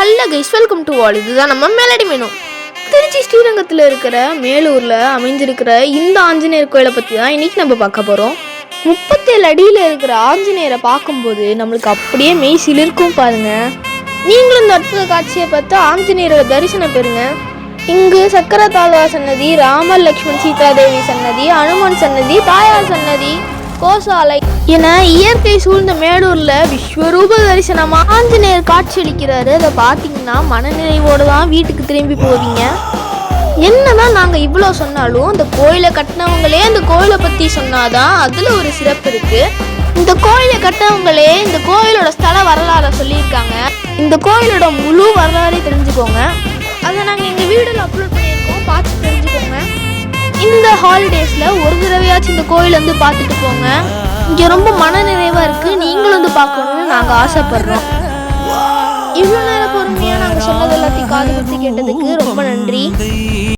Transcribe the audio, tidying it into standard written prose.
Hello guys, welcome to all. இதுதான் நம்ம melody menu. Trichy ஸ்ரீரங்கத்தில் இருக்கிற மேலூரில் அமைஞ்சிருக்கிற இந்த ஆஞ்சநேயர் கோயிலை பற்றி தான் இன்றைக்கி நம்ம பார்க்க போகிறோம். 37 அடியில் இருக்கிற ஆஞ்சநேயரை பார்க்கும்போது நம்மளுக்கு அப்படியே மெய் சிலிர்க்கும் பாருங்கள். நீங்களும் இந்த அற்புத காட்சியை பார்த்து ஆஞ்சநேயரோட தரிசனம் பெறுங்க. இங்கு சக்கரத்தாழ்வா சன்னதி, ராமர் லக்ஷ்மண் சீதாதேவி சன்னதி, அனுமன் சன்னதி, தாயார் சன்னதி, கோசாலை என இயற்கை சூழ்ந்த மேலூர்ல விஸ்வரூப தரிசனமா ஆஞ்சநேயர் காட்சியளிக்கிறாரு. அதை பார்த்தீங்கன்னா மனநிறைவோடு தான் வீட்டுக்கு திரும்பி போவீங்க. என்னதான் நாங்க இவ்வளோ சொன்னாலும் அந்த கோயிலை கட்டினவங்களே அந்த கோயிலை பத்தி சொன்னாதான் அதுல ஒரு சிறப்பு இருக்கு. இந்த கோயிலை கட்டினவங்களே இந்த கோயிலோட ஸ்தல வரலாறை சொல்லியிருக்காங்க. இந்த கோயிலோட முழு வரலாறை தெரிஞ்சுக்கோங்க. அதை நாங்கள் எங்கள் வீடியோவில் அப்லோட் பண்ணியிருக்கோம், பார்த்து தெரிஞ்சுக்கோங்க. இந்த ஹாலிடேஸில் ஒரு தடவையாச்சும் இந்த கோயில் வந்து பார்த்துட்டு போங்க. இங்கே ரொம்ப மன நிறைவாக இருக்குது. நீங்களும் வந்து பார்க்கணுன்னு நாங்கள் ஆசைப்படுறோம். இவ்வளோ நேரம் பொறுமையாக நாங்கள் சொன்னது எல்லாத்தையும் காது கொடுத்து கேட்டதுக்கு ரொம்ப நன்றி.